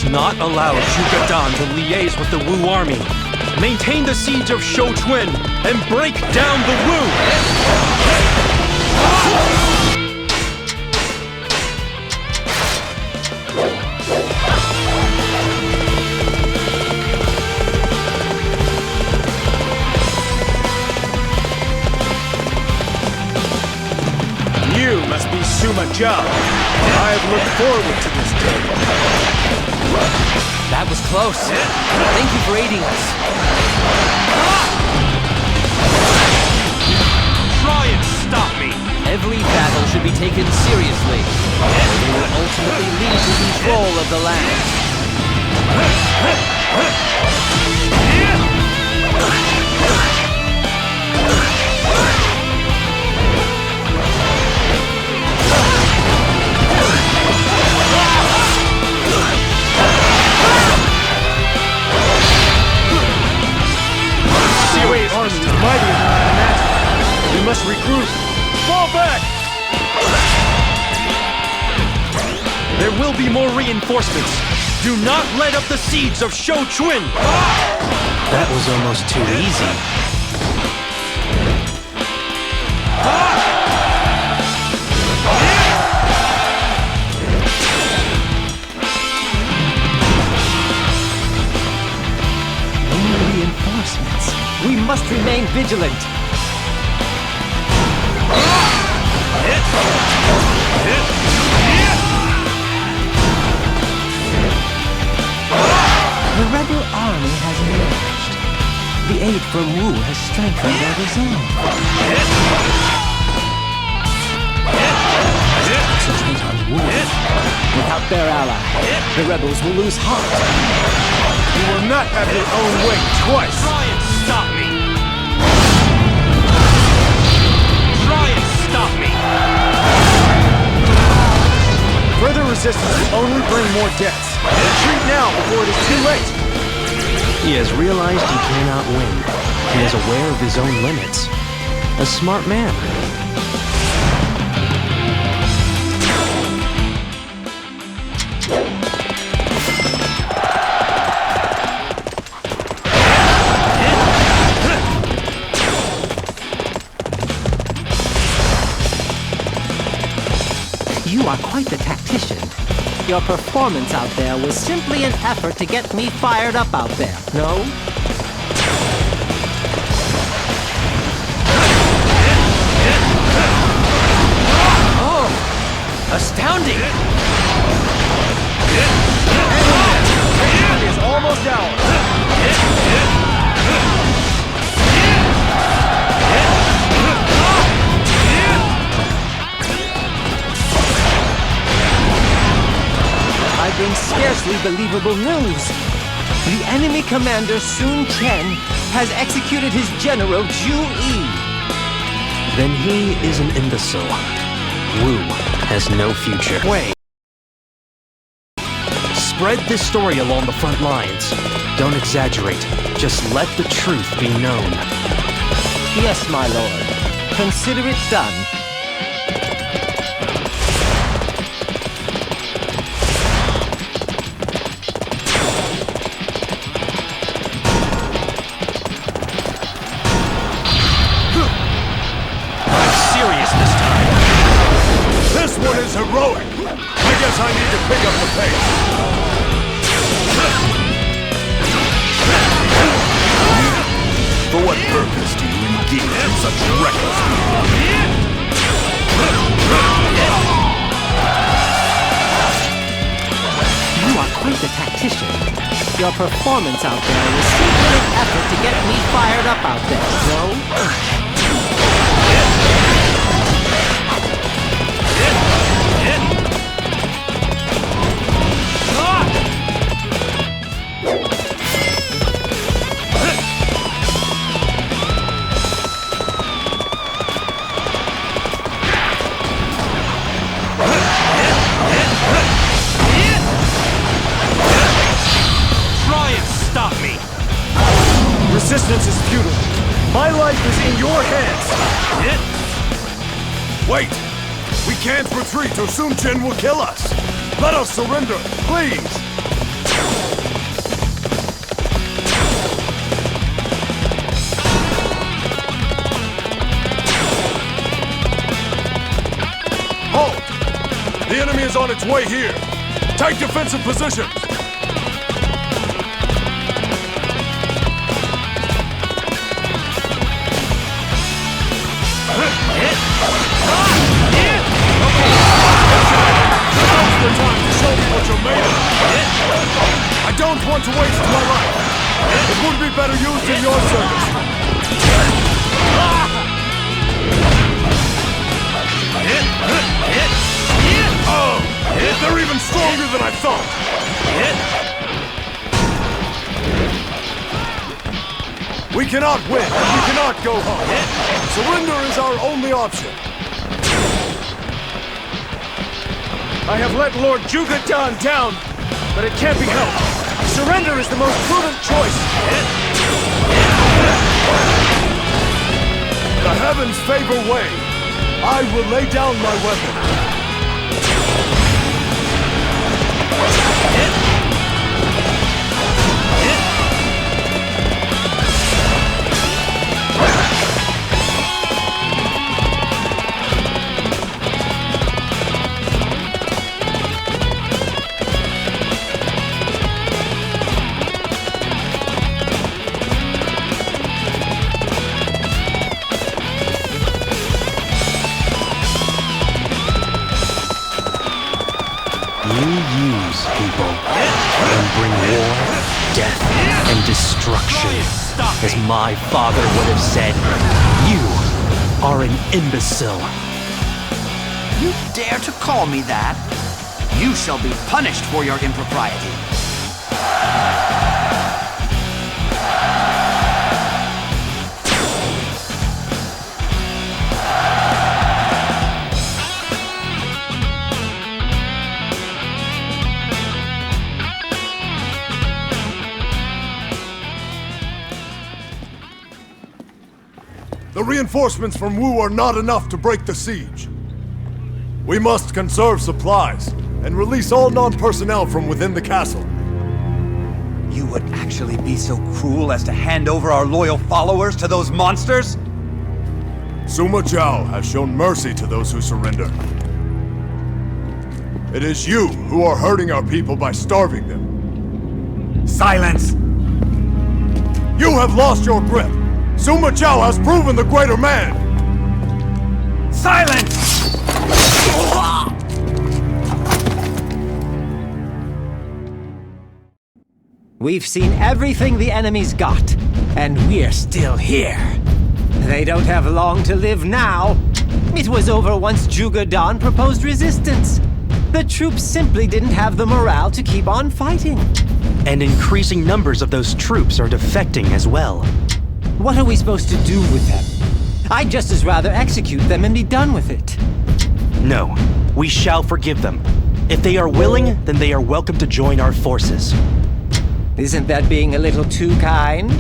must not allow Zhuge to liaise with the Wu army. Maintain the siege of Shouchun and break down the Wu! You must be Suma Zhao. I have looked forward to this day. That was close. Thank you for aiding us. Try and stop me! Every battle should be taken seriously. They will ultimately lead to control of the land. Serious army is mightier than I imagined. We must regroup. Fall back! There will be more reinforcements. Do not let up the siege of Shouchun! That was almost too easy. More reinforcements. We must remain vigilant. The rebel army has emerged. The aid from Wu has strengthened their resolve. Concentrate on Wu. Without their ally, the rebels will lose heart. You will not have your own way twice! Try and stop me! Try and stop me! Further resistance will only bring more deaths. Retreat now before it is too late! He has realized he cannot win. He is aware of his own limits. A smart man. You are quite the tactician. Your performance out there was simply an effort to get me fired up out there, no? Oh! Astounding! Victory is almost ours! I bring scarcely believable news. The enemy commander Sun Chen has executed his general Zhuge. Then he is an imbecile. Wu has no future. Wait. Spread this story along the front lines. Don't exaggerate. Just let the truth be known. Yes, my lord. Consider it done. This one is heroic! I guess I need to pick up the pace. For what purpose do you engage in such reckless behavior? You are quite the tactician. Your performance out there was simply an effort to get me fired up out there, no? Resistance is futile. My life is in your hands. Wait! We can't retreat or Sun Chen will kill us. Let us surrender, please. is on its way here. Take defensive positions. Now's the time to show me what you're made of. I don't want to waste my life. It would be better used in your service. Oh, they're even stronger than I thought. We cannot win, and we cannot go home. Surrender is our only option. I have let Lord Zhuge down, but it can't be helped. Surrender is the most prudent choice. The heavens favor Wei. I will lay down my weapon. As my father would have said, you are an imbecile. You dare to call me that? You shall be punished for your impropriety. The reinforcements from Wu are not enough to break the siege. We must conserve supplies and release all non-personnel from within the castle. You would actually be so cruel as to hand over our loyal followers to those monsters? Sima Zhao has shown mercy to those who surrender. It is you who are hurting our people by starving them. Silence! You have lost your grip! Sima Zhao has proven the greater man! Silence! We've seen everything the enemy's got, and we're still here. They don't have long to live now. It was over once Zhuge Dan proposed resistance. The troops simply didn't have the morale to keep on fighting. And increasing numbers of those troops are defecting as well. What are we supposed to do with them? I'd just as rather execute them and be done with it. No, we shall forgive them. If they are willing, then they are welcome to join our forces. Isn't that being a little too kind?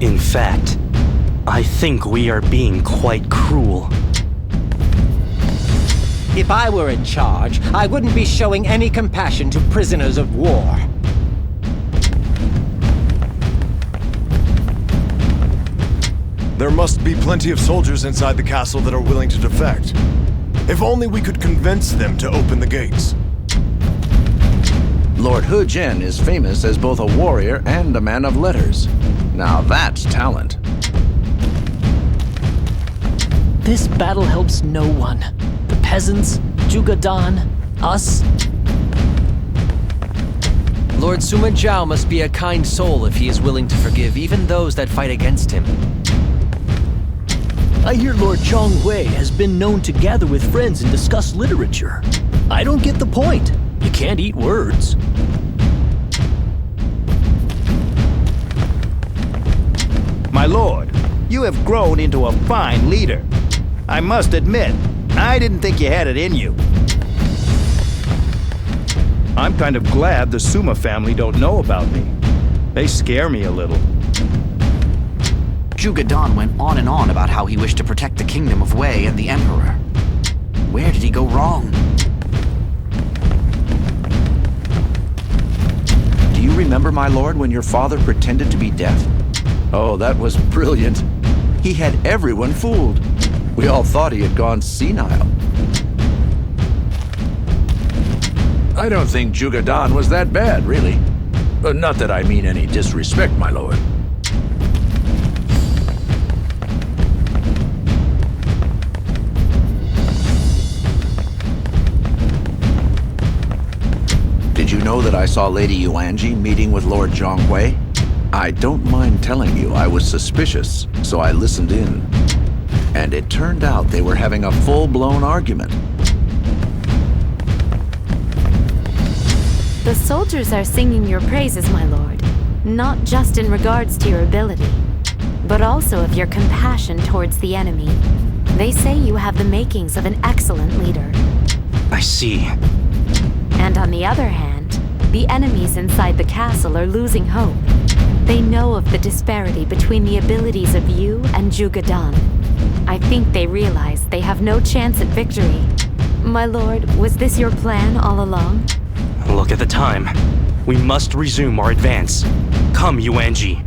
In fact, I think we are being quite cruel. If I were in charge, I wouldn't be showing any compassion to prisoners of war. There must be plenty of soldiers inside the castle that are willing to defect. If only we could convince them to open the gates. Lord Hu Jin is famous as both a warrior and a man of letters. Now that's talent. This battle helps no one. The peasants, Zhuge Dan, us. Lord Sima Zhao must be a kind soul if he is willing to forgive even those that fight against him. I hear Lord Chonghui has been known to gather with friends and discuss literature. I don't get the point. You can't eat words. My lord, you have grown into a fine leader. I must admit, I didn't think you had it in you. I'm kind of glad the Suma family don't know about me. They scare me a little. Zhuge Dan went on and on about how he wished to protect the kingdom of Wei and the Emperor. Where did he go wrong? Do you remember, my lord, when your father pretended to be deaf? Oh, that was brilliant. He had everyone fooled. We all thought he had gone senile. I don't think Zhuge Dan was that bad, really. Not that I mean any disrespect, my lord. Did you know that I saw Lady Yuanji meeting with Lord Zhonghui? I don't mind telling you I was suspicious, so I listened in. And it turned out they were having a full-blown argument. The soldiers are singing your praises, my lord. Not just in regards to your ability, but also of your compassion towards the enemy. They say you have the makings of an excellent leader. I see. And on the other hand, the enemies inside the castle are losing hope. They know of the disparity between the abilities of you and Zhuge Dan. I think they realize they have no chance at victory. My lord, was this your plan all along? Look at the time. We must resume our advance. Come, Yuanji.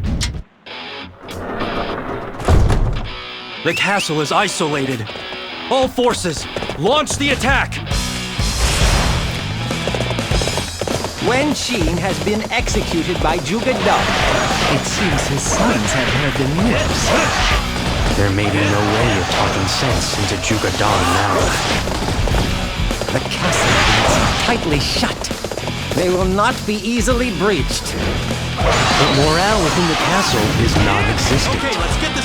The castle is isolated. All forces, launch the attack! Wen Qin has been executed by Zhuge Dan. It seems his sons have heard the news. There may be no way of talking sense into Zhuge Dan now. The castle gates are tightly shut. They will not be easily breached. But morale within the castle is non-existent.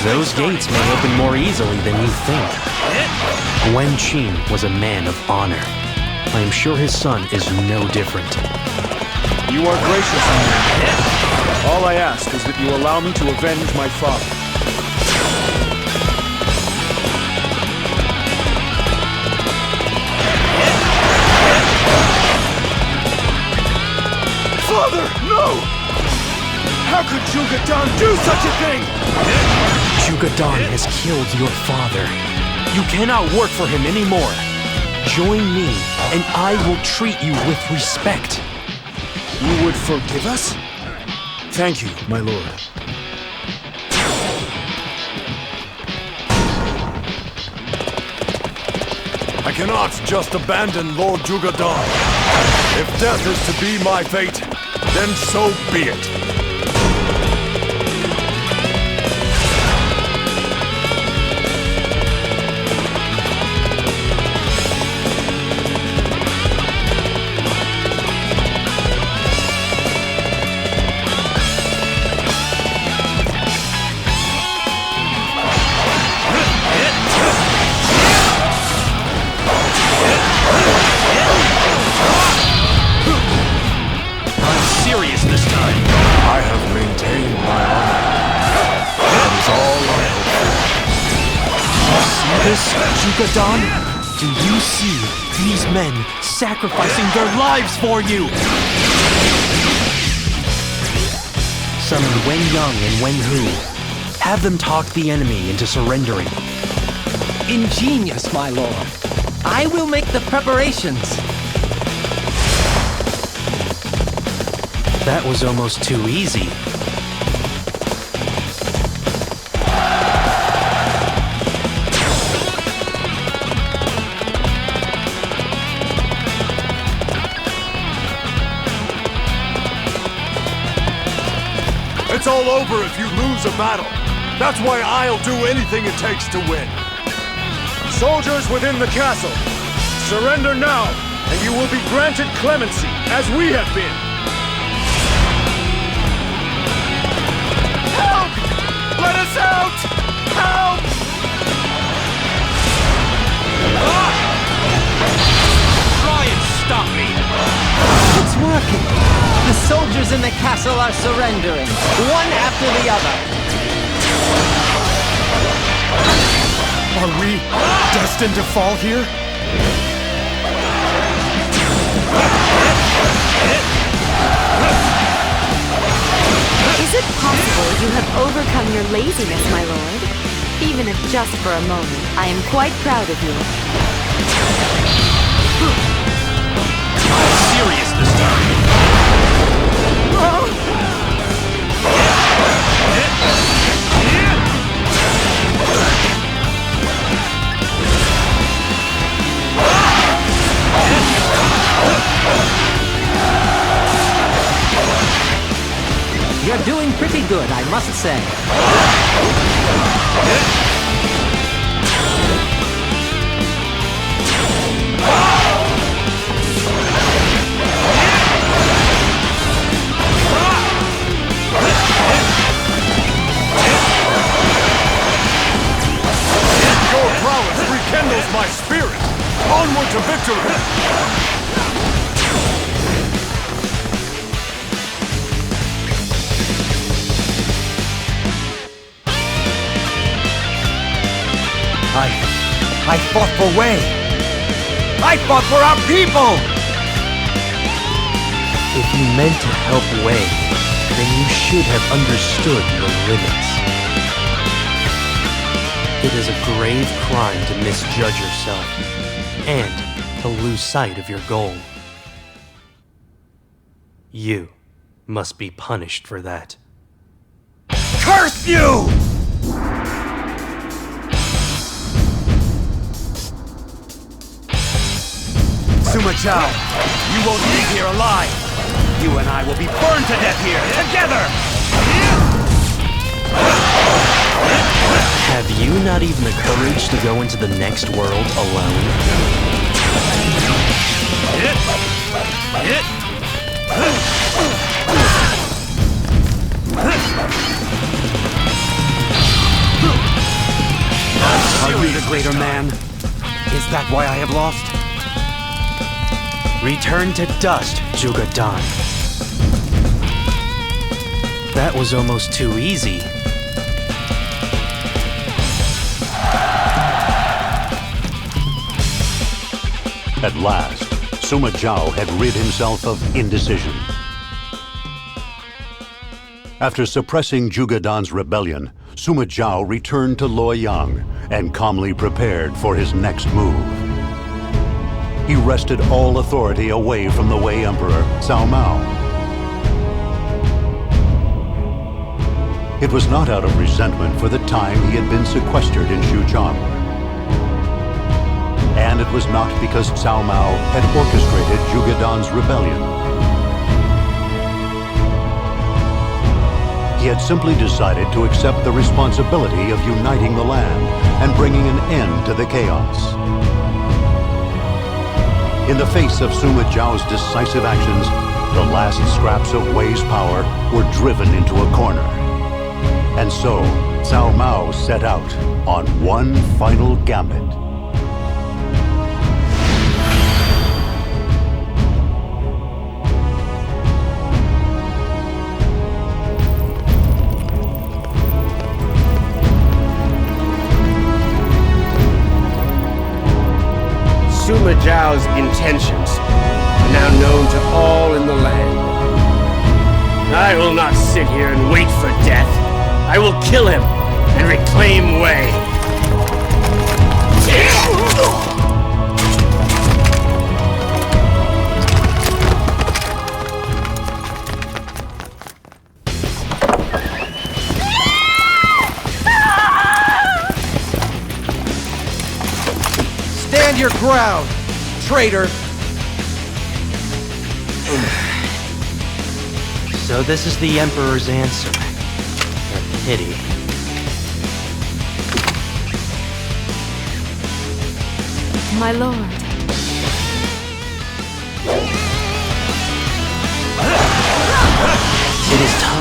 Those gates may open more easily than you think. Wen Qin was a man of honor. I am sure his son is no different. You are gracious, man. All I ask is that you allow me to avenge my father. Father, no! How could Zhuge Dan do such a thing? Zhuge Dan has killed your father. You cannot work for him anymore. Join me, and I will treat you with respect. You would forgive us? Thank you, my lord. I cannot just abandon Lord Zhuge Dan. If death is to be my fate, then so be it. Serious this time. I have maintained my honor. That is all I hope See this, Zhuge Dan? Do you see these men sacrificing their lives for you? Summon Wen Yang and Wen Hu. Have them talk the enemy into surrendering. Ingenious, my lord. I will make the preparations. That was almost too easy. It's all over if you lose a battle. That's why I'll do anything it takes to win. Soldiers within the castle, surrender now, and you will be granted clemency, as we have been. Help! Let us out! Help! Try and stop me! It's working. The soldiers in the castle are surrendering, one after the other. Are we destined to fall here? Is it possible you have overcome your laziness, my lord? Even if just for a moment, I am quite proud of you. I'm serious this time. You're doing pretty good, I must say. Your prowess rekindles my spirit! Onward to victory! I fought for Wei! I fought for our people! If you meant to help Wei, then you should have understood your limits. It is a grave crime to misjudge yourself, and to lose sight of your goal. You must be punished for that. Curse you! Sima Zhao, you won't leave here alive! You and I will be burned to death here, together! Have you not even the courage to go into the next world alone? Are you the greater man? Is that why I have lost? Return to dust, Zhuge Dan. That was almost too easy. At last, Sima Zhao had rid himself of indecision. After suppressing Zhuge Dan's rebellion, Sima Zhao returned to Luoyang and calmly prepared for his next move. He wrested all authority away from the Wei Emperor, Cao Mao. It was not out of resentment for the time he had been sequestered in Xujiang. And it was not because Cao Mao had orchestrated Zhuge Dan's rebellion. He had simply decided to accept the responsibility of uniting the land and bringing an end to the chaos. In the face of Sima Zhao's decisive actions, the last scraps of Wei's power were driven into a corner. And so, Cao Mao set out on one final gambit. Sima Zhao's intentions are now known to all in the land. I will not sit here and wait for death. I will kill him and reclaim Wei. Stand your ground, traitor! So this is the Emperor's answer. A pity. My lord. It is time